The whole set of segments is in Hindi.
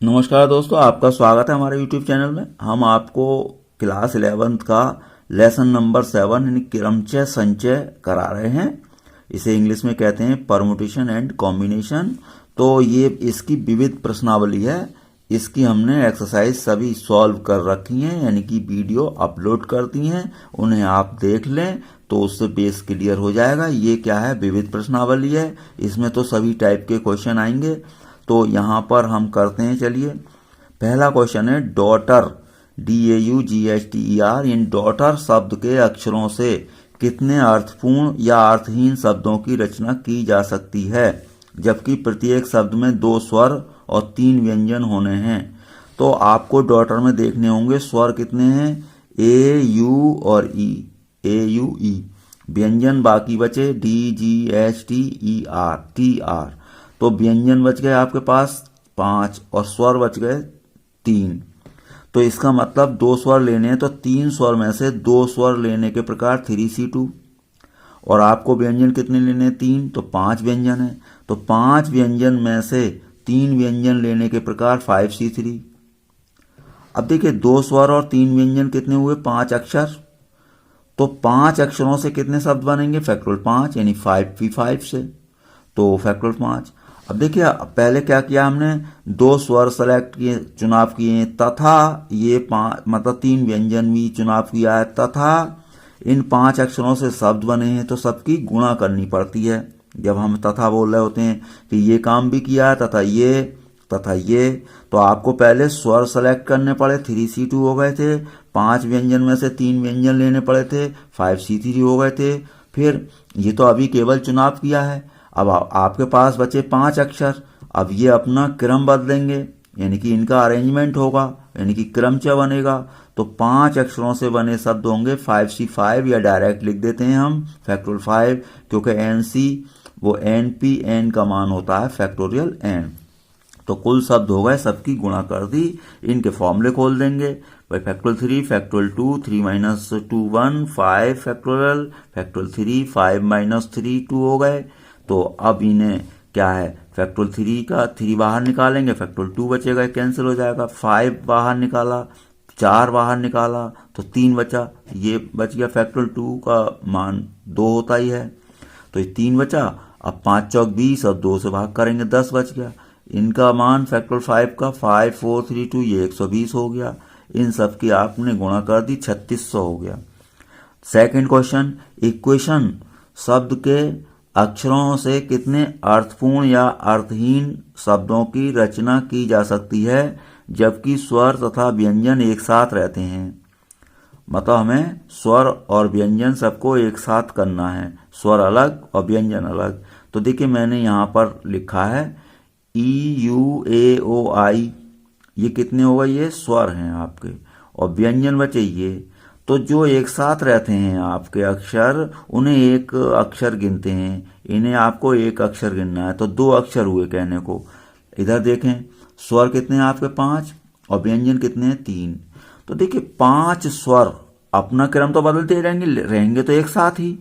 नमस्कार दोस्तों, आपका स्वागत है हमारे YouTube चैनल में। हम आपको क्लास 11th का लेसन नंबर 7 यानी क्रमचय संचय करा रहे हैं। इसे इंग्लिश में कहते हैं परमुटेशन एंड कॉम्बिनेशन। तो ये इसकी विविध प्रश्नावली है। इसकी हमने एक्सरसाइज सभी सॉल्व कर रखी हैं, यानी कि वीडियो अपलोड कर दी हैं। उन्हें आप देख लें तो उससे बेस क्लियर हो जाएगा। ये क्या है, विविध प्रश्नावली है। इसमें तो सभी टाइप के क्वेश्चन आएंगे। तो यहाँ पर हम करते हैं। चलिए, पहला क्वेश्चन है डॉटर, DAUGHTER। इन डॉटर शब्द के अक्षरों से कितने अर्थपूर्ण या अर्थहीन शब्दों की रचना की जा सकती है, जबकि प्रत्येक शब्द में 2 स्वर और 3 व्यंजन होने हैं। तो आपको डॉटर में देखने होंगे स्वर कितने हैं, A, U और E, AUE। व्यंजन बाकी बचे DGHTER, TR। तो व्यंजन बच गए आपके पास 5 और स्वर बच गए 3। तो इसका मतलब 2 स्वर लेने हैं, तो 3 स्वर में से 2 स्वर लेने के प्रकार 3C2। और आपको व्यंजन कितने लेने हैं, 3, तो 5 व्यंजन है। तो 5 व्यंजन में से 3 व्यंजन लेने के प्रकार 5C3। अब देखिए, 2 स्वर और 3 व्यंजन कितने हुए, 5 अक्षर। तो 5 अक्षरों से कितने शब्द बनेंगे, फैक्टोरियल 5, यानी 5P5 से। तो फैक्टोरियल 5। अब देखिए, पहले क्या किया हमने, 2 स्वर सेलेक्ट किए, चुनाव किए, तथा ये 5 मतलब 3 व्यंजन भी चुनाव किया है, तथा इन 5 अक्षरों से शब्द बने हैं, तो सबकी गुणा करनी पड़ती है। जब हम तथा बोल रहे होते हैं कि ये काम भी किया है, तथा ये, तो आपको पहले स्वर सेलेक्ट करने पड़े, 3C2 हो गए थे। 5 व्यंजन में से 3 व्यंजन लेने पड़े थे, 5C3 हो गए थे। फिर ये तो अभी केवल चुनाव किया है। अब आपके पास बचे 5 अक्षर। अब ये अपना क्रम बदलेंगे, यानी कि इनका अरेंजमेंट होगा, यानी कि क्रमचय बनेगा। तो 5 अक्षरों से बने शब्द होंगे 5C5, या डायरेक्ट लिख देते हैं हम फैक्टोरियल 5, क्योंकि NC वो NPN का मान होता है फैक्टोरियल N। तो कुल शब्द हो गए, सबकी गुणा कर दी। इनके फॉर्मूले खोल देंगे भाई, फैक्टोरियल 3, फैक्टोरियल 2, 3 - 2 1, 5 फैक्टोरियल, फैक्टोरियल 3, 5 - 3 2 हो गए। तो अब इन्हें क्या है, फैक्टोरियल 3 का 3 बाहर निकालेंगे, फैक्टोरियल 2 बचेगा, कैंसिल हो जाएगा। 5 बाहर निकाला, 4 बाहर निकाला, तो 3 बचा, ये बच गया। फैक्टोरियल 2 का मान 2 होता ही है, तो ये 3 बचा। अब 5 चौक 20 और 2 से भाग करेंगे, 10 बच गया। इनका मान फैक्टोरियल 5 का 5 4 3 2, ये 120 हो गया। इन सब की आपने गुणा कर दी, 3600 हो गया। सेकंड क्वेश्चन, इक्वेशन शब्द के अक्षरों से कितने अर्थपूर्ण या अर्थहीन शब्दों की रचना की जा सकती है, जबकि स्वर तथा व्यंजन एक साथ रहते हैं। मतलब हमें स्वर और व्यंजन सबको एक साथ करना है, स्वर अलग और व्यंजन अलग। तो देखिए, मैंने यहाँ पर लिखा है EUAOI, ये कितने हो गए, ये स्वर हैं आपके, और व्यंजन बचे ये। तो जो एक साथ रहते हैं आपके अक्षर, उन्हें एक अक्षर गिनते हैं, इन्हें आपको एक अक्षर गिनना है। तो 2 अक्षर हुए कहने को। इधर देखें, स्वर कितने हैं आपके, 5, और व्यंजन कितने हैं, 3। तो देखिए, 5 स्वर अपना क्रम तो बदलते ही रहेंगे तो एक साथ ही।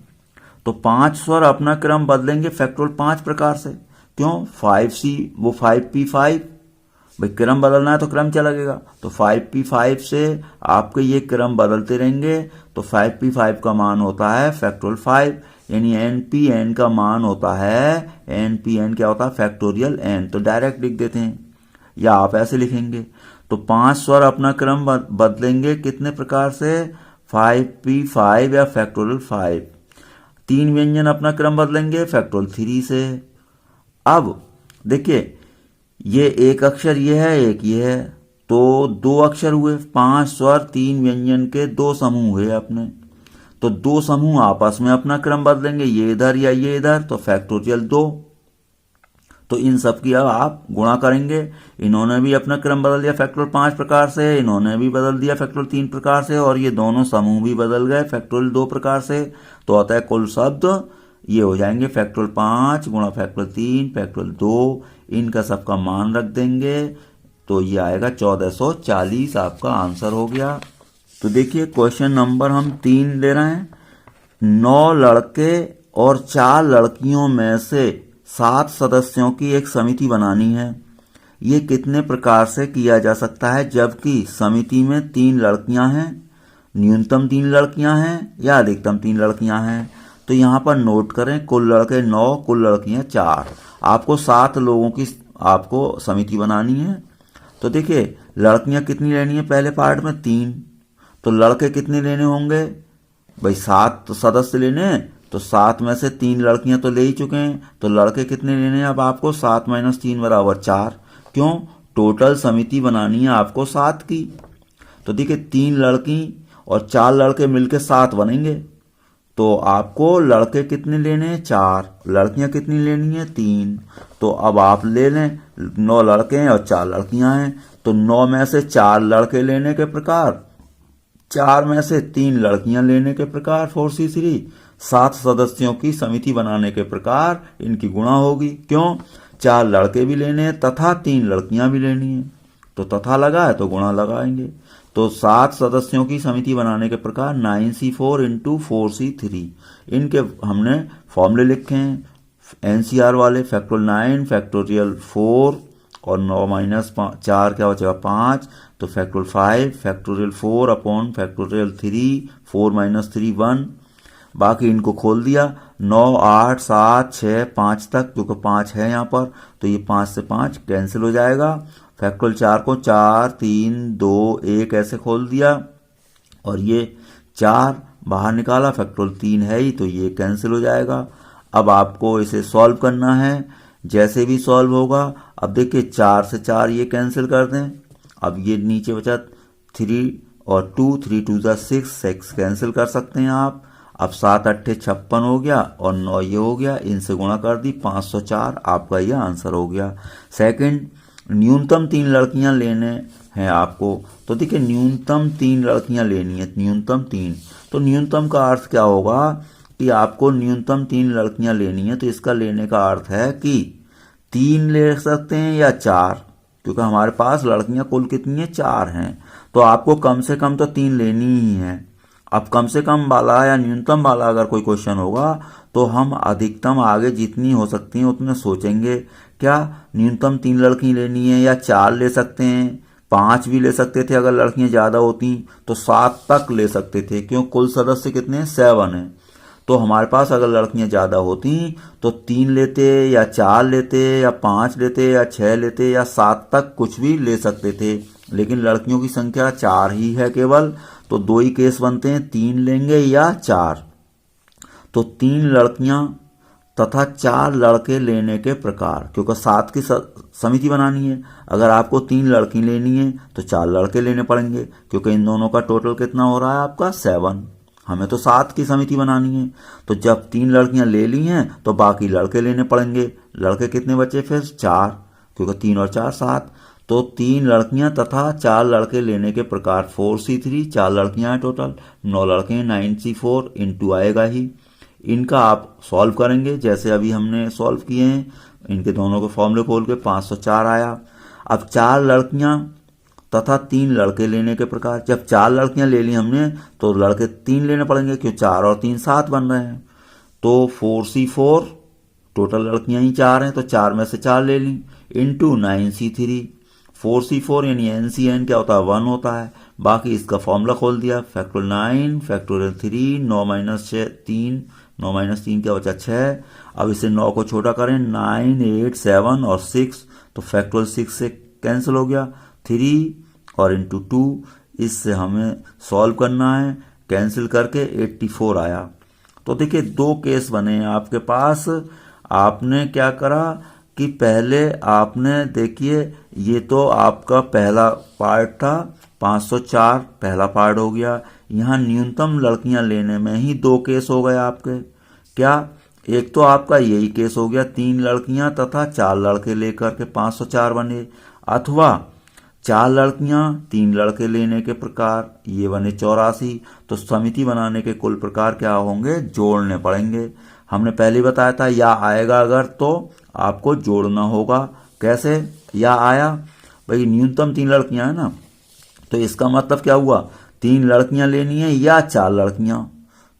तो 5 स्वर अपना क्रम बदलेंगे फैक्टोरियल 5 प्रकार से। क्यों, 5C वो 5P5, भाई क्रम बदलना है तो क्रम चला लगेगा। तो 5P5 से आपके ये क्रम बदलते रहेंगे। तो 5P5 का मान होता है फैक्टोरियल 5, यानी NPN का मान होता है, NPN क्या होता है, फैक्टोरियल N। तो डायरेक्ट लिख देते हैं, या आप ऐसे लिखेंगे। तो 5 स्वर अपना क्रम बदलेंगे कितने प्रकार से, 5P5 या फैक्टोरियल 5। 3 व्यंजन अपना क्रम बदलेंगे फैक्टोरियल 3 से। अब देखिए, ये एक अक्षर ये है, एक ये है, तो 2 अक्षर हुए। 5 स्वर 3 व्यंजन के 2 समूह हुए अपने। तो 2 समूह आपस में अपना क्रम बदलेंगे, ये इधर या ये इधर, तो फैक्टोरियल 2। तो इन सब की अब आप गुणा करेंगे। इन्होंने भी अपना क्रम बदल दिया फैक्टोरियल 5 प्रकार से, इन्होंने भी बदल दिया फैक्टोरियल 3 प्रकार से, और ये दोनों समूह भी बदल गए फैक्टोरियल 2 प्रकार से। तो आता है कुल शब्द ये हो जाएंगे फैक्टोरियल 5 गुणा फैक्टोरियल 3 फैक्टोरियल 2। इनका सबका मान रख देंगे, तो ये आएगा 1440, आपका आंसर हो गया। तो देखिए, क्वेश्चन नंबर हम 3 ले रहे हैं। 9 लड़के और 4 लड़कियों में से 7 सदस्यों की एक समिति बनानी है। ये कितने प्रकार से किया जा सकता है जबकि समिति में 3 लड़कियां हैं, न्यूनतम 3 लड़कियां हैं या अधिकतम 3 लड़कियां हैं। तो यहाँ पर नोट करें, कुल लड़के 9, कुल लड़कियां 4। आपको 7 लोगों की आपको समिति बनानी है। तो देखिए लड़कियां कितनी लेनी है, पहले पार्ट में 3, तो लड़के कितने लेने होंगे भाई, 7 सदस्य लेने हैं, तो 7 में से 3 लड़कियां तो ले ही चुके हैं, तो लड़के कितने लेने हैं अब आपको, 7 - 3 = 4। क्यों, टोटल समिति बनानी है आपको 7 की। तो देखिए 3 लड़की और 4 लड़के मिलके 7 बनेंगे, तो आपको लड़के कितने लेने हैं, 4, लड़कियां कितनी लेनी है, 3। तो अब आप ले लें, 9 लड़के हैं और 4 लड़कियां हैं, तो 9 में से 4 लड़के लेने के प्रकार, 4 में से 3 लड़कियां लेने के प्रकार 4C3, 7 सदस्यों की समिति बनाने के प्रकार इनकी गुणा होगी। क्यों, 4 लड़के भी लेने हैं तथा 3 लड़कियां भी लेनी है, तो तथा लगा है तो गुणा लगाएंगे। तो 7 सदस्यों की समिति बनाने के प्रकार 9C4 × 4C3। इनके हमने फॉर्मूले लिखे हैं एनसीआर वाले, फैक्टोरियल 9, फैक्टोरियल 4 और 9 - 4 क्या बचेगा, 5, तो फैक्टोरियल 5, फैक्टोरियल 4 अपॉन फैक्टोरियल 3, 4 - 3 1। बाकी इनको खोल दिया, 9, 8, 7, 6, 5 तक, क्योंकि 5 है यहाँ पर, तो ये 5 से 5 कैंसिल हो जाएगा। फैक्टोरियल 4 को 4, 3, 2, 1 ऐसे खोल दिया, और ये 4 बाहर निकाला, फैक्टोरियल 3 है ही, तो ये कैंसिल हो जाएगा। अब आपको इसे सॉल्व करना है, जैसे भी सॉल्व होगा, अब देखिए 4 से 4 ये कैंसिल कर दें, अब ये नीचे बचा 3 और 2, 3 2 6, 6 कैंसिल कर सकते हैं आप। अब 7 8 56 हो गया और 9 ये हो गया, इनसे गुणा कर दी, 504, आपका यह आंसर हो गया। सेकंड, न्यूनतम 3 लड़कियां लेने हैं आपको, तो देखिए न्यूनतम 3 लड़कियां लेनी है, न्यूनतम 3, तो न्यूनतम का अर्थ क्या होगा कि आपको न्यूनतम 3 लड़कियां लेनी है, तो इसका लेने का अर्थ है कि 3 ले सकते हैं या 4, क्योंकि हमारे पास लड़कियां कुल कितनी है, 4 हैं, तो आपको कम से कम तो 3 लेनी ही है। अब कम से कम वाला या न्यूनतम वाला अगर कोई क्वेश्चन होगा तो हम अधिकतम आगे जितनी हो सकती हैं उतने सोचेंगे, क्या न्यूनतम 3 लड़की लेनी है या 4 ले सकते हैं, 5 भी ले सकते थे अगर लड़कियां ज्यादा होती, तो 7 तक ले सकते थे, क्यों, कुल सदस्य कितने हैं, 7 हैं। तो हमारे पास अगर लड़कियां ज्यादा होती तो 3 लेते या 4 लेते या 5 लेते या 6 लेते या 7 तक कुछ भी ले सकते थे, लेकिन लड़कियों की संख्या 4 ही है केवल, तो 2 ही केस बनते हैं, 3 लेंगे या 4। तो 3 लड़कियां तथा 4 लड़के लेने के प्रकार, क्योंकि 7 की समिति बनानी है, अगर आपको 3 लड़की लेनी है तो 4 लड़के लेने पड़ेंगे, क्योंकि इन दोनों का टोटल कितना हो रहा है आपका, 7। हमें तो 7 की समिति बनानी है, तो जब 3 लड़कियां ले ली हैं तो बाकी लड़के लेने पड़ेंगे। लड़के कितने बचे फिर, 4, क्योंकि 3 और 4 7, तो 3 लड़कियां तथा 4 लड़के लेने के प्रकार 4C3, 4 लड़कियां हैं टोटल, 9 लड़के हैं, 9C4 इंटू आएगा ही। इनका आप सॉल्व करेंगे जैसे अभी हमने सॉल्व किए हैं, इनके दोनों के फॉर्मूले खोल के 504 आया। अब 4 लड़कियां तथा 3 लड़के लेने के प्रकार, जब 4 लड़कियां ले ली हमने तो लड़के 3 लेने पड़ेंगे, क्यों 4 और 3 7 बन रहे हैं, तो 4C4, टोटल लड़कियां ही 4 हैं तो 4 में से 4 ले ली, इंटू 9C3, 4C4 यानी NCN क्या होता है, 1 होता है। बाकी इसका फॉर्मूला खोल दिया, फैक्टोरियल 9 फैक्टोरियल 3, 9 - 3, 9 - 3 क्या बचा, 6। अब इसे 9 को छोटा करें, 9 8 7 और 6, तो फैक्टोरियल 6 से कैंसिल हो गया, 3 और इंटू 2, इससे हमें सॉल्व करना है, कैंसिल करके 84 आया। तो देखिए 2 केस बने हैं आपके पास। आपने क्या करा कि पहले आपने देखिए, ये तो आपका पहला पार्ट था, 504 पहला पार्ट हो गया। यहाँ न्यूनतम लड़कियां लेने में ही 2 केस हो गए आपके, क्या, एक तो आपका यही केस हो गया, 3 लड़कियां तथा 4 लड़के लेकर के 504 बने, अथवा 4 लड़कियां 3 लड़के लेने के प्रकार ये बने 84। तो समिति बनाने के कुल प्रकार क्या होंगे, जोड़ने पड़ेंगे। हमने पहले बताया था या आएगा अगर तो आपको जोड़ना होगा। कैसे या आया, भाई न्यूनतम 3 लड़कियां है ना, तो इसका मतलब क्या हुआ, 3 लड़कियां लेनी है या 4 लड़कियां,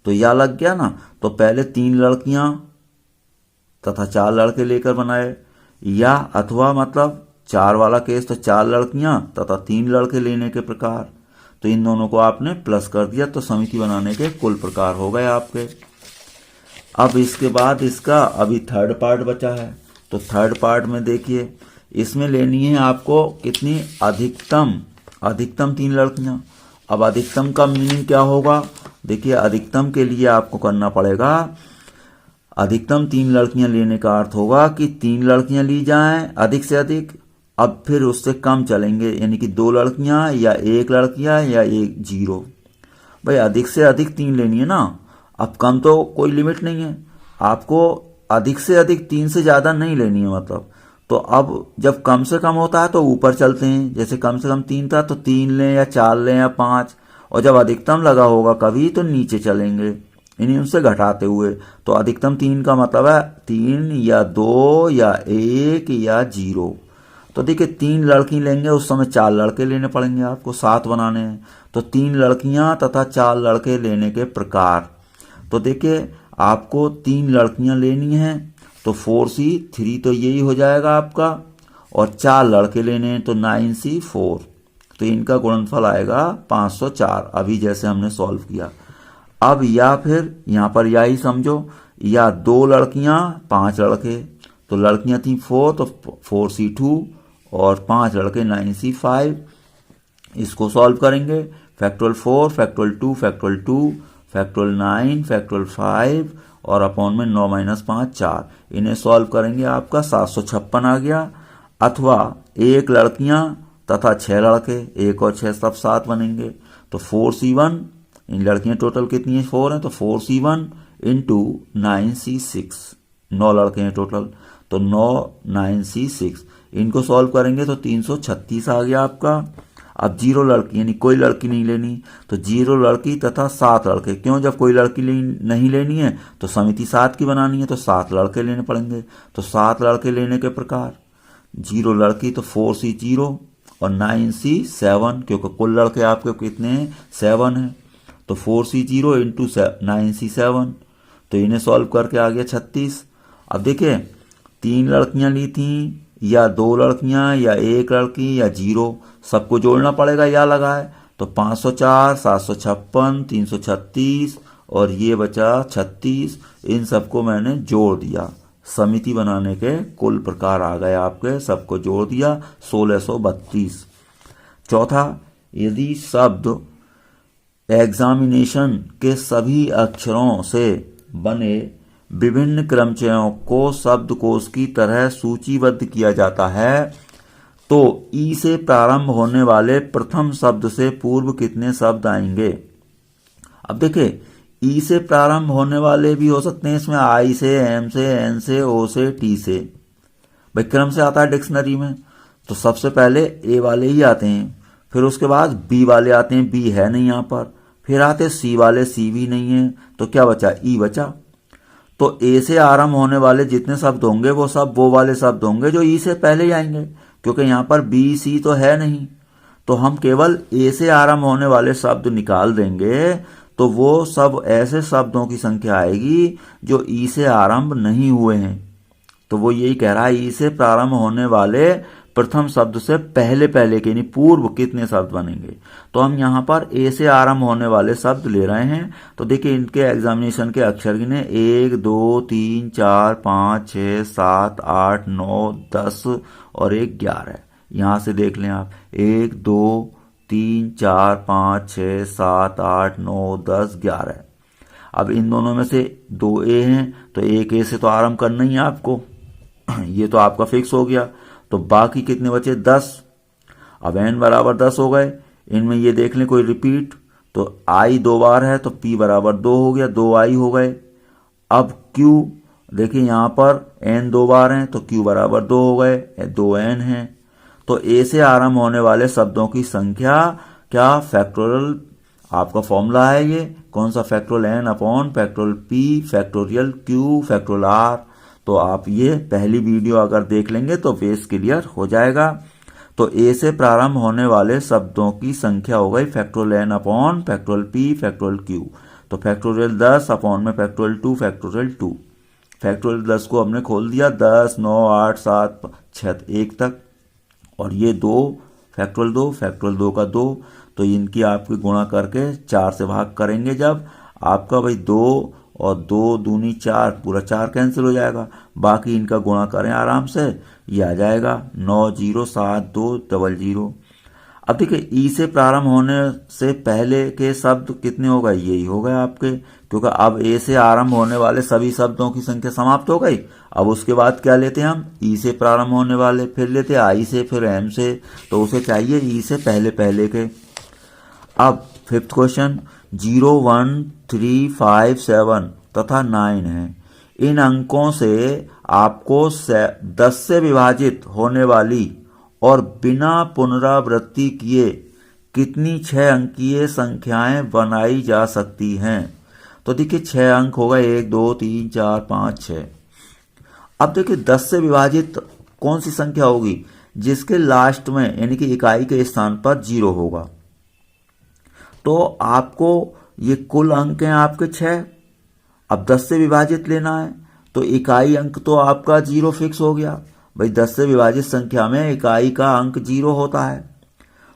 तो या लग गया ना। तो पहले 3 लड़कियां तथा 4 लड़के लेकर बनाए, या अथवा मतलब 4 वाला केस तो 4 लड़कियां तथा 3 लड़के लेने के प्रकार, तो इन दोनों को आपने प्लस कर दिया तो समिति बनाने के कुल प्रकार हो गए आपके। अब इसके बाद इसका अभी थर्ड पार्ट बचा है, तो थर्ड पार्ट में देखिए इसमें लेनी है आपको कितनी, अधिकतम 3 लड़कियां। अब अधिकतम का मीनिंग क्या होगा, देखिए अधिकतम के लिए आपको करना पड़ेगा, अधिकतम 3 लड़कियां लेने का अर्थ होगा कि 3 लड़कियां ली जाएं अधिक से अधिक, अब फिर उससे कम चलेंगे, यानी कि 2 लड़कियां या 1 लड़कियां या 1 जीरो। भाई अधिक से अधिक 3 लेनी है ना, अब कम तो कोई लिमिट नहीं है, आपको अधिक से अधिक 3 से ज़्यादा नहीं लेनी है मतलब। तो अब जब कम से कम होता है तो ऊपर चलते हैं, जैसे कम से कम 3 था तो 3 लें या 4 लें या 5, और जब अधिकतम लगा होगा कभी तो नीचे चलेंगे इन्हीं उनसे घटाते हुए। तो अधिकतम 3 का मतलब है 3 या 2 या 1 या 0। तो देखिए 3 लड़की लेंगे उस समय 4 लड़के लेने पड़ेंगे आपको, 7 बनाने हैं, तो 3 लड़कियां तथा 4 लड़के लेने के प्रकार। तो देखिए आपको 3 लड़कियां लेनी हैं तो 4C 3 तो यही हो जाएगा आपका, और 4 लड़के लेने हैं तो 9C 4, तो इनका गुणनफल आएगा 504, अभी जैसे हमने सॉल्व किया। अब या फिर यहाँ पर या ही समझो, या 2 लड़कियां 5 लड़के, तो लड़कियां थी 4 तो 4C 2 और 5 लड़के 9C 5। इसको सॉल्व करेंगे, factorial 4 factorial 2 factorial 2 factorial 9 factorial 5 और अपॉन में 9 - 5 4, इन्हें सॉल्व करेंगे आपका 756 आ गया। अथवा 1 लड़कियां तथा 6 लड़के, 1 और 6 सब 7 बनेंगे, तो 4C1, इन लड़कियां टोटल कितनी है 4 है, तो 4C1 इंटू 9C6, 9 लड़के हैं टोटल, तो 9 9C6, इनको सॉल्व करेंगे तो 336 आ गया आपका। अब 0 लड़की यानी कोई लड़की नहीं लेनी, तो 0 लड़की तथा 7 लड़के, क्यों, जब कोई लड़की नहीं लेनी है तो समिति 7 की बनानी है तो 7 लड़के लेने पड़ेंगे, तो 7 लड़के लेने के प्रकार, 0 लड़की तो 4C 0 और 9C 7, क्योंकि कुल लड़के आपके कितने हैं 7 हैं, तो 4C 0 इंटू 9C 7, तो इन्हें सॉल्व करके आ गया 36। अब देखिए 3 लड़कियां ली थी या 2 लड़कियां या 1 लड़की या 0, सबको जोड़ना पड़ेगा, या लगा है, तो 504 756 336 और ये बचा 36, इन सबको मैंने जोड़ दिया, समिति बनाने के कुल प्रकार आ गए आपके, सबको जोड़ दिया 1632। चौथा, यदि शब्द एग्जामिनेशन के सभी अक्षरों से बने विभिन्न क्रमचयों को शब्दकोश की तरह सूचीबद्ध किया जाता है तो ई से प्रारंभ होने वाले प्रथम शब्द से पूर्व कितने शब्द आएंगे। अब देखिए ई से प्रारंभ होने वाले भी हो सकते हैं इसमें, आई से, एम से, एन से, ओ से, टी से, भाई क्रम से आता है डिक्शनरी में, तो सबसे पहले ए वाले ही आते हैं, फिर उसके बाद बी वाले आते हैं, बी है नहीं यहाँ पर, फिर आते सी वाले, सी भी नहीं है, तो क्या बचा, ई बचा। तो ए से आरंभ होने वाले जितने शब्द होंगे वो सब वो वाले शब्द होंगे जो ई से पहले ही आएंगे, क्योंकि यहाँ पर बी सी तो है नहीं, तो हम केवल ए से आरंभ होने वाले शब्द निकाल देंगे, तो वो सब ऐसे शब्दों की संख्या आएगी जो ई से आरंभ नहीं हुए हैं। तो वो यही कह रहा है ई से प्रारंभ होने वाले प्रथम शब्द से पहले पहले के यानी पूर्व कितने शब्द बनेंगे। तो हम यहाँ पर ए से आरंभ होने वाले शब्द ले रहे हैं, तो देखिए इनके एग्जामिनेशन के अक्षर गिने 1 2 3 4 5 6 7 8 9 10 और 1 11। यहाँ से देख लें आप 1 2 3 4 5 6 7 8 9 10 11। अब इन दोनों में से 2 ए हैं तो 1 ए से तो आरंभ करना ही है आपको, ये तो आपका फिक्स हो गया, तो बाकी कितने बचे 10। अब n बराबर 10 हो गए, इनमें ये देख लें कोई रिपीट, तो i 2 बार है तो p बराबर 2 हो गया, 2i हो गए। अब q देखिए यहाँ पर n 2 बार हैं तो q बराबर 2 हो गए, 2n है। तो a से आरंभ होने वाले शब्दों की संख्या क्या, फैक्टोरियल आपका फॉर्मूला है ये, कौन सा, factorial n upon factorial p factorial q factorial r। तो आप ये पहली वीडियो अगर देख लेंगे तो बेस क्लियर हो जाएगा। तो ए से प्रारंभ होने वाले शब्दों की संख्या हो गई factorial n upon factorial p factorial q, तो फैक्टोरियल 10 अपॉन में फैक्टोरियल 2 फैक्टोरियल 2। फैक्टोरियल 10 को हमने खोल दिया, 10 9 8 7 6 1 तक, और ये 2 फैक्टोरियल 2 का 2, तो इनकी आपकी गुणा करके 4 से भाग करेंगे जब आपका भाई 2 और 2 दूनी 4, पूरा 4 कैंसिल हो जाएगा। बाकी इनका गुणा करें आराम से, ये आ जाएगा 907200। अब देखिए ई से प्रारंभ होने से पहले के शब्द कितने हो गए, यही हो गए आपके, क्योंकि अब ए से आरंभ होने वाले सभी शब्दों की संख्या समाप्त हो गई। अब उसके बाद क्या लेते हैं हम, ई से प्रारंभ होने वाले, फिर लेते हैं आई से, फिर एम से, तो उसे चाहिए ई से पहले पहले के। अब 5th क्वेश्चन 0, 1, 3, 5, 7 तथा 9 है। इन अंकों से आपको 10 से विभाजित होने वाली और बिना पुनरावृत्ति किए कितनी 6 अंकीय संख्याएं बनाई जा सकती हैं। तो देखिए 6 अंक होगा, 1, 2, 3, 4, 5, 6। अब देखिए 10 से विभाजित कौन सी संख्या होगी, जिसके लास्ट में यानी कि इकाई के स्थान पर 0 होगा। तो आपको ये कुल अंक हैं आपके 6, अब 10 से विभाजित लेना है, तो इकाई अंक तो आपका 0 फिक्स हो गया भाई। 10 से विभाजित संख्या में इकाई का अंक 0 होता है,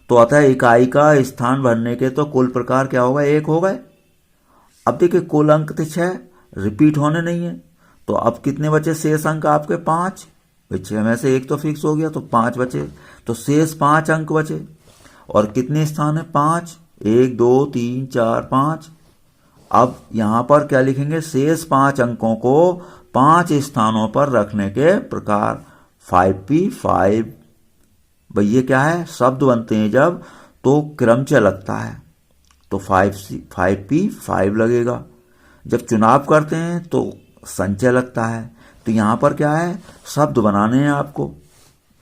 तो अतः इकाई का स्थान भरने के तो कुल प्रकार क्या होगा, 1 हो गए। अब देखिए कुल अंक थे 6, रिपीट होने नहीं है, तो अब कितने बचे शेष अंक आपके 5 भाई। 6 में से 1 तो फिक्स हो गया, तो 5 बचे, तो शेष 5 अंक बचे। और कितने स्थान है, 5, 1, 2, 3, 4, 5। अब यहां पर क्या लिखेंगे, शेष 5 अंकों को 5 स्थानों पर रखने के प्रकार 5p5 भाई। ये क्या है, शब्द बनते हैं जब तो क्रमचय लगता है, तो 5p5 लगेगा। जब चुनाव करते हैं तो संचय लगता है। तो यहां पर क्या है, शब्द बनाने हैं आपको,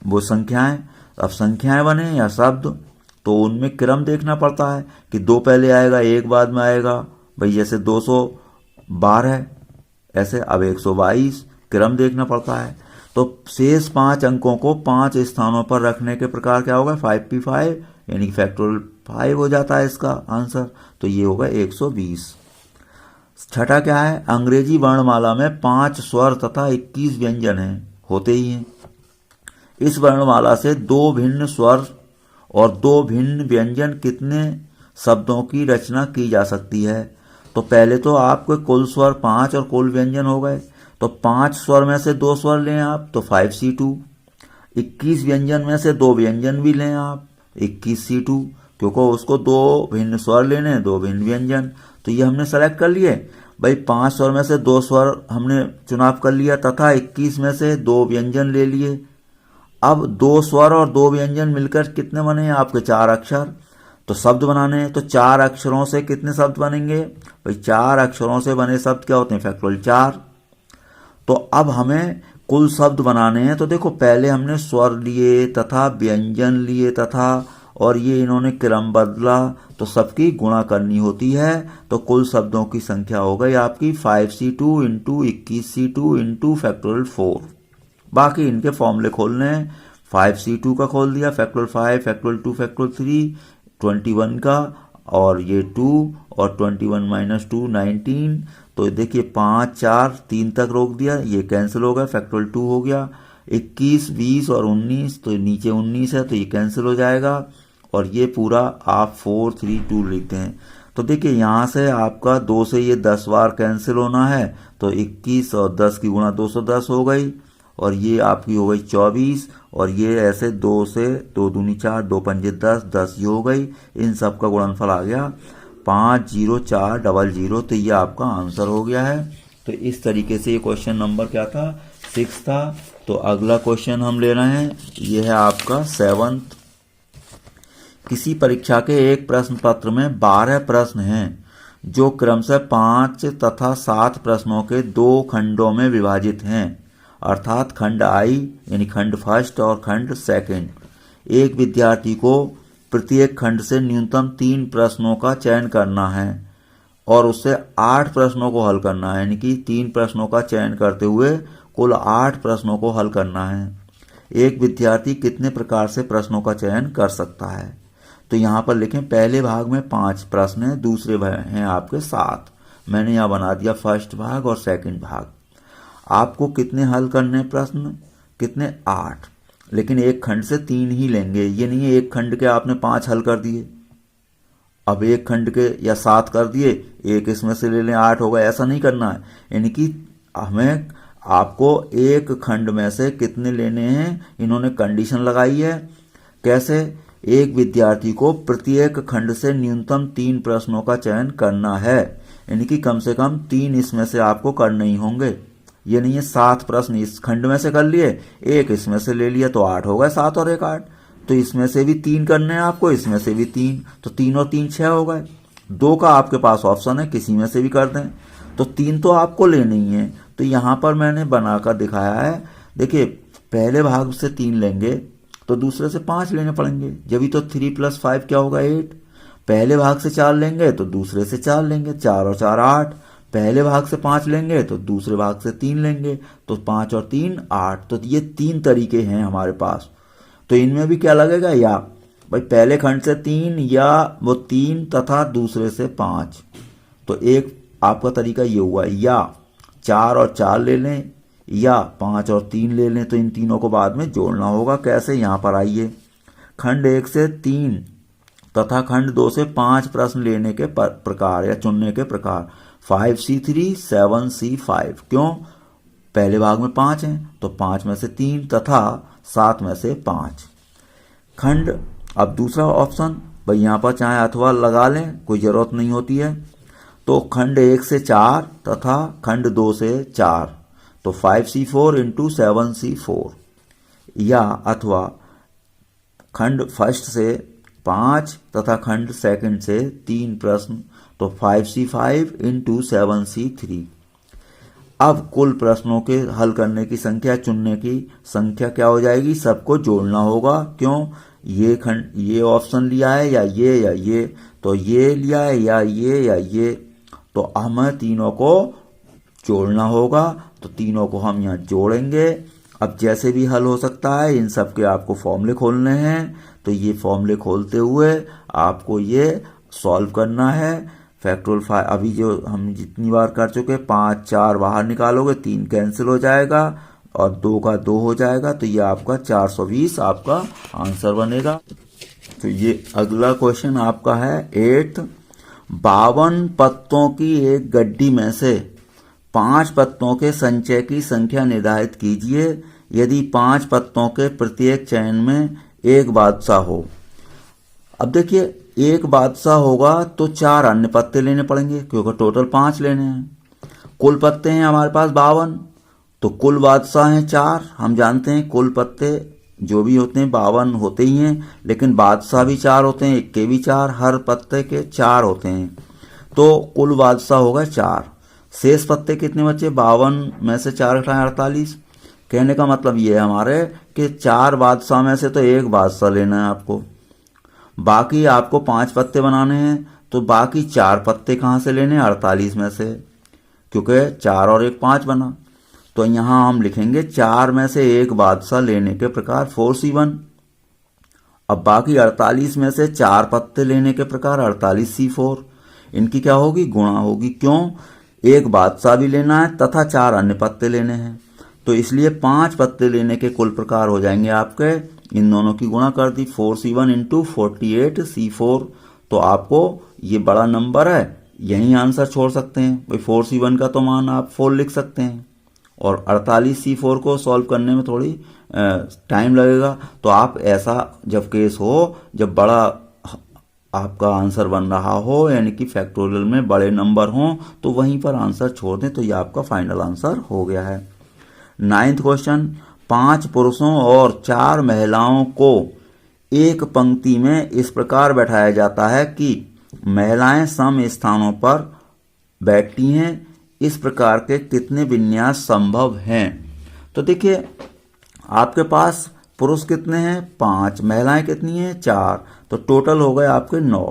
वो संख्याएं। अब संख्याएं बने या शब्द, तो उनमें क्रम देखना पड़ता है कि 2 पहले आएगा 1 बाद में आएगा भाई। जैसे 212 ऐसे, अब 122, क्रम देखना पड़ता है। तो शेष 5 अंकों को 5 स्थानों पर रखने के प्रकार क्या होगा, 5p5 यानी फैक्टोरियल 5 हो जाता है इसका आंसर। तो ये होगा 120। छठा क्या है, अंग्रेजी वर्णमाला में 5 स्वर तथा 21 व्यंजन हैं, होते ही हैं। इस वर्णमाला से 2 भिन्न स्वर और 2 भिन्न व्यंजन कितने शब्दों की रचना की जा सकती है। तो पहले तो आपके कुल स्वर 5 और कुल व्यंजन हो गए, तो 5 स्वर में से 2 स्वर लें आप, तो 5c2। 21 व्यंजन में से 2 व्यंजन भी लें आप, 21c2, क्योंकि उसको 2 भिन्न स्वर लेने, 2 भिन्न व्यंजन। तो ये हमने सेलेक्ट कर लिए भाई। 5 स्वर में से 2 स्वर हमने चुनाव कर लिया, तथा 21 में से 2 व्यंजन ले लिए। अब 2 स्वर और 2 व्यंजन मिलकर कितने बने आपके, 4 अक्षर। तो शब्द बनाने हैं, तो 4 अक्षरों से कितने शब्द बनेंगे भाई, 4 अक्षरों से बने शब्द क्या होते हैं, फैक्टोरियल 4। तो अब हमें कुल शब्द बनाने हैं। तो देखो पहले हमने स्वर लिए तथा व्यंजन लिए तथा, और ये इन्होंने क्रम बदला, तो सबकी गुणा करनी होती है। तो कुल शब्दों की संख्या हो गई आपकी 5c2 into 21c2 into factorial 4। बाकी इनके फॉर्मूले खोलने हैं, 5c2 का खोल दिया, फैक्टोरियल 5, फैक्टोरियल 2, फैक्टोरियल 3, 21 का, और ये 2 और 21 माइनस 2 19। तो देखिए 5, 4, 3 तक रोक दिया, ये कैंसिल हो गया, फैक्टोरियल 2 हो गया। 21, 20 और 19, तो नीचे 19 है तो ये कैंसिल हो जाएगा, और ये पूरा आप 4, 3, 2 लिखते हैं। तो देखिए यहाँ से आपका 2 से ये 10 बार कैंसिल होना है, तो 21 और 10 की गुणा 210 हो गई, और ये आपकी हो गई 24, और ये ऐसे 2 से 2 दूनी 4, 2 पंजे 10, 10 ये हो गई। इन सब का गुणनफल आ गया 50400। तो ये आपका आंसर हो गया है। तो इस तरीके से ये क्वेश्चन नंबर क्या था, 6 था। तो अगला क्वेश्चन हम ले रहे हैं, ये है आपका 7th। किसी परीक्षा के एक प्रश्न पत्र में 12 प्रश्न हैं, जो क्रमशः 5 तथा 7 प्रश्नों के 2 खंडों में विभाजित हैं, अर्थात खंड आई यानी खंड फर्स्ट और खंड सेकंड। एक विद्यार्थी को प्रत्येक खंड से न्यूनतम 3 प्रश्नों का चयन करना है और उससे 8 प्रश्नों को हल करना है, यानी कि 3 प्रश्नों का चयन करते हुए कुल 8 प्रश्नों को हल करना है। एक विद्यार्थी कितने प्रकार से प्रश्नों का चयन कर सकता है। तो यहाँ पर लिखें, पहले भाग में 5 प्रश्न हैं, दूसरे भाग हैं आपके 7। मैंने यहाँ बना दिया फर्स्ट भाग और सेकंड भाग। आपको कितने हल करने प्रश्न, कितने 8। लेकिन एक खंड से 3 ही लेंगे। ये नहीं है एक खंड के आपने 5 हल कर दिए, अब एक खंड के या 7 कर दिए, एक इसमें से ले लें 8 होगा, ऐसा नहीं करना है। यानी कि हमें आपको एक खंड में से कितने लेने हैं, इन्होंने कंडीशन लगाई है। कैसे? एक विद्यार्थी को प्रत्येक खंड से न्यूनतम 3 प्रश्नों का चयन करना है, यानी कि कम से कम 3 इसमें से आपको करने ही होंगे। ये नहीं है 7 प्रश्न इस खंड में से कर लिए, एक इसमें से ले लिया, तो 8 हो गए, 7 और 1 8। तो इसमें से भी 3 करने हैं आपको, इसमें से भी 3, तो 3 और 3 6 हो गए। 2 का आपके पास ऑप्शन है, किसी में से भी कर दें, तो 3 तो आपको लेने ही है। तो यहाँ पर मैंने बनाकर दिखाया है। देखिए, पहले भाग से 3 लेंगे तो दूसरे से 5 लेने पड़ेंगे, जब तो 3 + 5 क्या होगा 8। पहले भाग से 4 लेंगे तो दूसरे से 4 लेंगे, 4 और 4 8। पहले भाग से 5 लेंगे तो दूसरे भाग से 3 लेंगे, तो 5 और 3 8। तो ये 3 तरीके हैं हमारे पास। तो इनमें भी क्या लगेगा, या भाई पहले खंड से 3 या वो 3 तथा दूसरे से 5। तो एक आपका तरीका ये हुआ, या 4 और 4 ले लें या 5 और 3 ले लें। तो इन तीनों को बाद में जोड़ना होगा। कैसे? यहाँ पर आइए, खंड 1 से 3 तथा खंड 2 से 5 प्रश्न लेने के प्रकार या चुनने के प्रकार। 5C3 7C5। क्यों? पहले भाग में 5 हैं, तो 5 में से 3 तथा 7 में से 5 खंड। अब दूसरा ऑप्शन, भाई यहाँ पर चाहे अथवा लगा लें, कोई जरूरत नहीं होती है। तो खंड 1 से 4 तथा खंड 2 से 4, तो 5C4 × 7C4, या अथवा खंड फर्स्ट से 5 तथा खंड सेकंड से 3 प्रश्न, तो 5C5 × 7C3। अब कुल प्रश्नों के हल करने की संख्या, चुनने की संख्या क्या हो जाएगी, सबको जोड़ना होगा। क्यों? ये खंड, ये ऑप्शन लिया है या ये, तो ये लिया है या ये, तो हमें तीनों को जोड़ना होगा। तो तीनों को हम यहाँ जोड़ेंगे। अब जैसे भी हल हो सकता है, इन सब के आपको फॉर्मूले खोलने हैं। तो ये फॉर्मूले खोलते हुए आपको ये सॉल्व करना है। फैक्टोरियल 5 अभी जो हम जितनी बार कर चुके, 5 4 बाहर निकालोगे, 3 कैंसिल हो जाएगा और 2 का 2 हो जाएगा। तो ये आपका 420 आपका आंसर बनेगा। तो ये अगला क्वेश्चन आपका है 8th। 52 पत्तों की एक गड्डी में से 5 पत्तों के संचय की संख्या निर्धारित कीजिए यदि 5 पत्तों के प्रत्येक चयन में एक बादशाह हो। अब देखिए, एक बादशाह होगा तो 4 अन्य पत्ते लेने पड़ेंगे, क्योंकि टोटल 5 लेने हैं। कुल पत्ते हैं हमारे पास 52, तो कुल बादशाह हैं 4। हम जानते हैं कुल पत्ते जो भी होते हैं 52 होते ही हैं, लेकिन बादशाह भी 4 होते हैं, इक्के भी 4, हर पत्ते के 4 होते हैं। तो कुल बादशाह होगा 4। शेष पत्ते कितने बचे? 52 में से 4 घटाएं 48। कहने का मतलब ये है हमारे कि 4 बादशाह में से तो एक बादशाह लेना है आपको। बाकी आपको 5 पत्ते बनाने हैं, तो बाकी 4 पत्ते कहाँ से लेने हैं? 48 में से, क्योंकि 4 और 1 5 बना। तो यहाँ हम लिखेंगे 4 में से एक बादशाह लेने के प्रकार 4C1। अब बाकी 48 में से 4 पत्ते लेने के प्रकार 48C4। इनकी क्या होगी? गुणा होगी। क्यों? एक बादशाह भी लेना है तथा 4 अन्य पत्ते लेने हैं, तो इसलिए 5 पत्ते लेने के कुल प्रकार हो जाएंगे आपके। इन दोनों की गुणा कर दी, 4C1 × 48C4। तो आपको ये बड़ा नंबर है, यही आंसर छोड़ सकते हैं। भाई 4C1 का तो मान आप 4 लिख सकते हैं, और 48C4 को सॉल्व करने में थोड़ी टाइम लगेगा। तो आप ऐसा जब केस हो, जब बड़ा आपका आंसर बन रहा हो, यानी कि फैक्टोरियल में बड़े नंबर हों, तो वहीं पर आंसर छोड़ दें। तो ये आपका फाइनल आंसर हो गया है। 9th question. 5 पुरुषों और 4 महिलाओं को एक पंक्ति में इस प्रकार बैठाया जाता है कि महिलाएं सम स्थानों पर बैठती हैं। इस प्रकार के कितने विन्यास संभव हैं? तो देखिए, आपके पास पुरुष कितने हैं? 5, महिलाएं कितनी हैं? 4, तो टोटल हो गए आपके 9।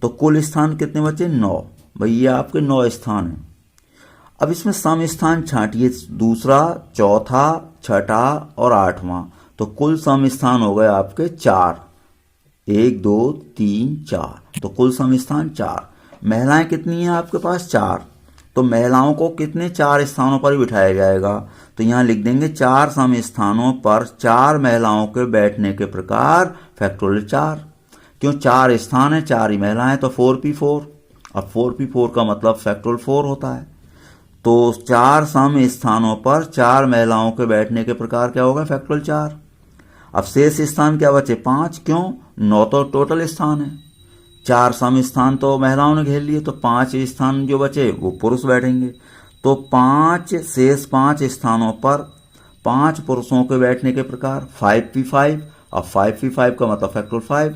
तो कुल स्थान कितने बचे? 9। भाई ये आपके 9 स्थान हैं। अब इसमें सम स्थान छांटिए, दूसरा, चौथा, छठा और 8वां। तो कुल सम स्थान हो गए आपके 4। 1 2 3 4, तो कुल सम स्थान 4। महिलाएं कितनी हैं आपके पास? 4, तो महिलाओं को कितने 4 स्थानों पर ही बिठाया जाएगा। तो यहाँ लिख देंगे 4 सम स्थानों पर 4 महिलाओं के बैठने के प्रकार फैक्टोरियल 4। क्यों 4 स्थान है 4 ही महिलाएं, तो 4p4। अब 4p4 का मतलब फैक्टोरियल 4 होता है। तो 4 सम स्थानों पर 4 महिलाओं के बैठने के प्रकार क्या होगा फैक्टोरियल 4। अब शेष स्थान क्या बचे 5। क्यों 9 तो टोटल स्थान है, 4 सम स्थान तो महिलाओं ने घेर लिए, तो 5 स्थान जो बचे वो पुरुष बैठेंगे। तो 5 शेष 5 स्थानों पर 5 पुरुषों के बैठने के प्रकार 5p5। अब 5p5 का मतलब फैक्टोरियल 5।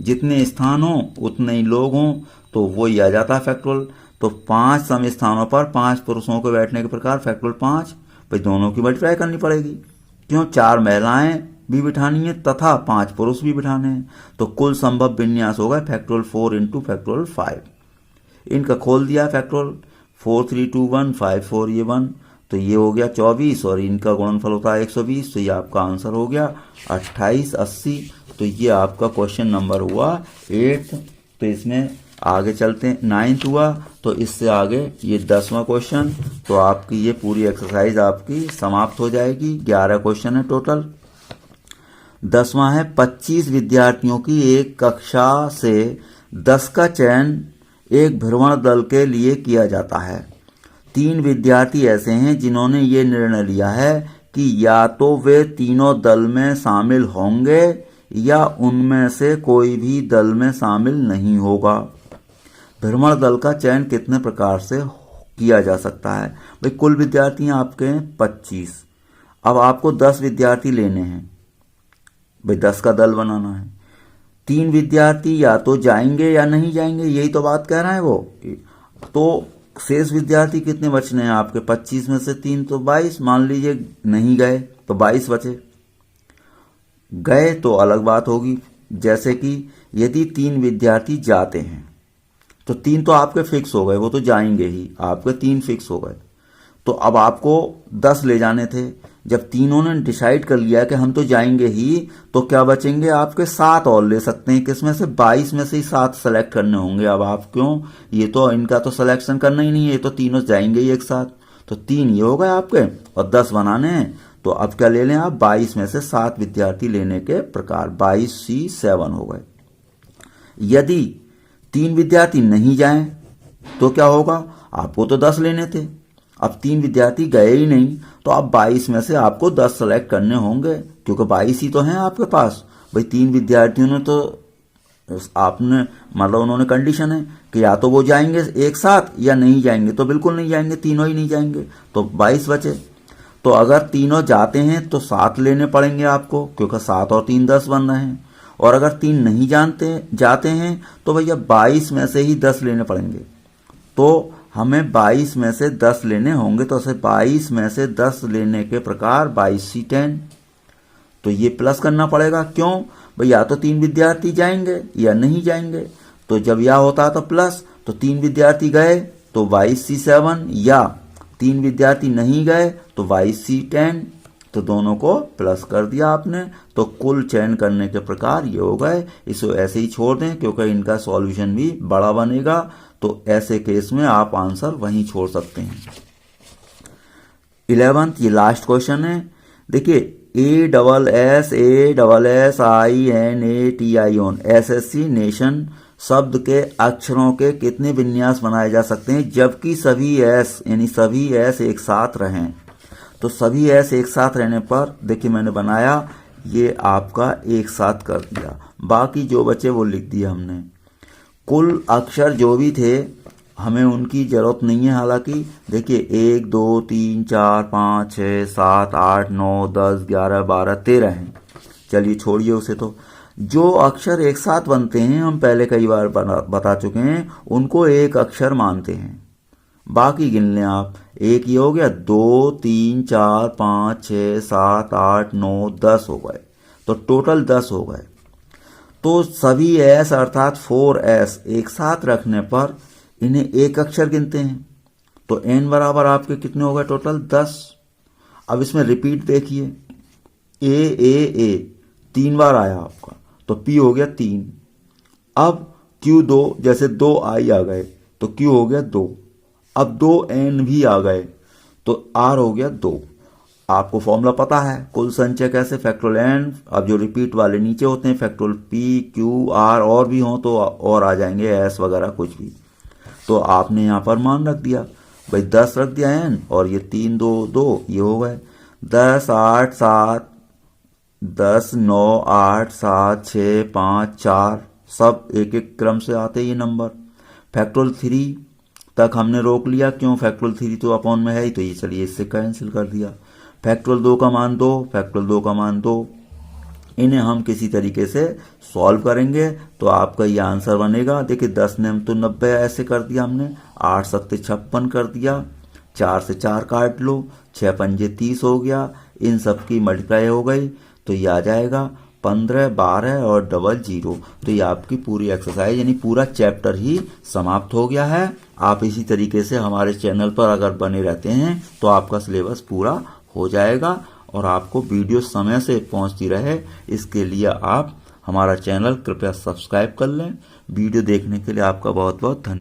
जितने स्थान हो उतने ही लोग हों तो वही आ जाता है फैक्टोरियल। तो 5 सम स्थानों पर 5 पुरुषों के बैठने के प्रकार फैक्टोरियल 5। भाई दोनों की मल्टीप्लाई करनी पड़ेगी। क्यों 4 महिलाएं भी बिठानी है तथा 5 पुरुष भी बिठाने हैं। तो कुल संभव विन्यास होगा फैक्टोरियल 4 इंटू फैक्टोरियल 5। इनका खोल दिया फैक्टोरियल 4 3 2 1 5 4 ये 1, तो ये हो गया 24 और इनका गुणनफल होता है 120। तो ये आपका आंसर हो गया 2880। तो ये आपका क्वेश्चन नंबर हुआ 8। तो इसमें आगे चलते हैं 9th हुआ, तो इससे आगे ये 10वां क्वेश्चन। तो आपकी ये पूरी एक्सरसाइज आपकी समाप्त हो जाएगी। 11 क्वेश्चन है टोटल। 10वां है 25 विद्यार्थियों की एक कक्षा से 10 का चयन एक भ्रमण दल के लिए किया जाता है। 3 विद्यार्थी ऐसे हैं जिन्होंने ये निर्णय लिया है कि या तो वे तीनों दल में शामिल होंगे या उनमें से कोई भी दल में शामिल नहीं होगा। भ्रमण दल का चयन कितने प्रकार से किया जा सकता है। भाई कुल विद्यार्थी आपके हैं 25। अब आपको 10 विद्यार्थी लेने हैं, भाई 10 का दल बनाना है। 3 विद्यार्थी या तो जाएंगे या नहीं जाएंगे, यही तो बात कह रहा है वो। तो शेष विद्यार्थी कितने बचने हैं आपके 25 में से 3 तो 22। मान लीजिए नहीं गए तो 22 बचे। गए तो अलग बात होगी, जैसे कि यदि 3 विद्यार्थी जाते हैं तो 3 तो आपके फिक्स हो गए, वो तो जाएंगे ही, आपके 3 फिक्स हो गए। तो अब आपको 10 ले जाने थे। जब तीनों ने डिसाइड कर लिया कि हम तो जाएंगे ही, तो क्या बचेंगे आपके 7 और ले सकते हैं। किसमें से 22 में से ही 7 सेलेक्ट करने होंगे। अब आप क्यों, ये तो इनका तो सिलेक्शन करना ही नहीं है, ये तो तीनों जाएंगे ही एक साथ। तो 3 ये हो गए आपके और 10 बनाने हैं। तो अब क्या ले लें आप 22 में से 7 विद्यार्थी लेने के प्रकार 22C7 हो गए। यदि 3 विद्यार्थी नहीं जाएं तो क्या होगा, आपको तो 10 लेने थे। अब 3 विद्यार्थी गए ही नहीं, तो अब 22 में से आपको 10 सेलेक्ट करने होंगे, क्योंकि 22 ही तो हैं आपके पास। भाई 3 विद्यार्थियों ने तो आपने मतलब उन्होंने कंडीशन है कि या तो वो जाएंगे एक साथ या नहीं जाएंगे, तो बिल्कुल नहीं जाएंगे, तीनों ही नहीं जाएंगे, तो 22 बचे। तो अगर तीनों जाते हैं तो 7 लेने पड़ेंगे आपको, क्योंकि 7 और 3 10 बन रहे हैं। और अगर 3 नहीं जाते हैं तो भैया 22 में से ही 10 लेने पड़ेंगे। तो हमें 22 में से 10 लेने होंगे, तो उसे 22 में से 10 लेने के प्रकार 22C10। तो ये प्लस करना पड़ेगा। क्यों भाई, या तो 3 विद्यार्थी जाएंगे या नहीं जाएंगे। तो जब यह होता है तो प्लस, तो 3 विद्यार्थी गए तो 22C7, या 3 विद्यार्थी नहीं गए तो 22C10। तो दोनों को प्लस कर दिया आपने। तो कुल चयन करने के प्रकार ये हो गए। इसे ऐसे ही छोड़ दें क्योंकि इनका सॉल्यूशन भी बड़ा बनेगा। तो ऐसे केस में आप आंसर वहीं छोड़ सकते हैं। 11th ये लास्ट क्वेश्चन है। देखिए ASSSINATION SSC नेशन शब्द के अक्षरों के कितने विन्यास बनाए जा सकते हैं जबकि सभी एस यानी सभी एस एक साथ रहें। तो सभी एस एक साथ रहने पर देखिए मैंने बनाया, ये आपका एक साथ कर दिया, बाकी जो बचे वो लिख दिया हमने। कुल अक्षर जो भी थे हमें उनकी जरूरत नहीं है। हालांकि देखिए 1 2 3 4 5 6 7 8 9 10 11 12 13 हैं। चलिए छोड़िए उसे। तो जो अक्षर एक साथ बनते हैं हम पहले कई बार बता चुके हैं, उनको एक अक्षर मानते हैं। बाकी गिन लें आप। एक ये हो गया, 2 3 4 5 6 7 8 9 10 हो गए। तो टोटल 10 हो गए। तो सभी एस अर्थात 4S एक साथ रखने पर इन्हें एक अक्षर गिनते हैं। तो n बराबर आपके कितने हो गए टोटल 10। अब इसमें रिपीट देखिए, A 3 बार आया आपका, तो P हो गया 3। अब Q 2, जैसे 2 I आ गए तो Q हो गया 2। अब 2n भी आ गए तो r हो गया 2। आपको फॉर्मूला पता है, कुल संचय कैसे, फैक्टोरियल n, अब जो रिपीट वाले नीचे होते हैं फैक्टोरियल p q r और भी हों तो और आ जाएंगे s वगैरह कुछ भी। तो आपने यहाँ पर मान रख दिया भाई 10 रख दिया n और ये 3 2 2 ये हो गए 10 8 7 10 9 8 7 6 5 4 सब एक एक क्रम से आते ये नंबर। फैक्टोरियल 3 तक हमने रोक लिया, क्यों, फैक्टोरियल 3 तो अपॉन में है ही, तो ये चलिए इससे कैंसिल कर दिया। फैक्टोरियल 2 का मान 2, फैक्टोरियल 2 का मान 2, इन्हें हम किसी तरीके से सॉल्व करेंगे तो आपका ये आंसर बनेगा। देखिए 10 ने तो 90 ऐसे कर दिया हमने, 8 सत्ते 56 कर दिया, 4 से 4 काट लो, 6 पंजे 30 हो गया, इन सब की मल्टीप्लाई हो गई तो ये आ जाएगा 15 12 और डबल 0। तो ये आपकी पूरी एक्सरसाइज यानी पूरा चैप्टर ही समाप्त हो गया है। आप इसी तरीके से हमारे चैनल पर अगर बने रहते हैं तो आपका सिलेबस पूरा हो जाएगा और आपको वीडियो समय से पहुंचती रहे, इसके लिए आप हमारा चैनल कृपया सब्सक्राइब कर लें। वीडियो देखने के लिए आपका बहुत बहुत धन्यवाद।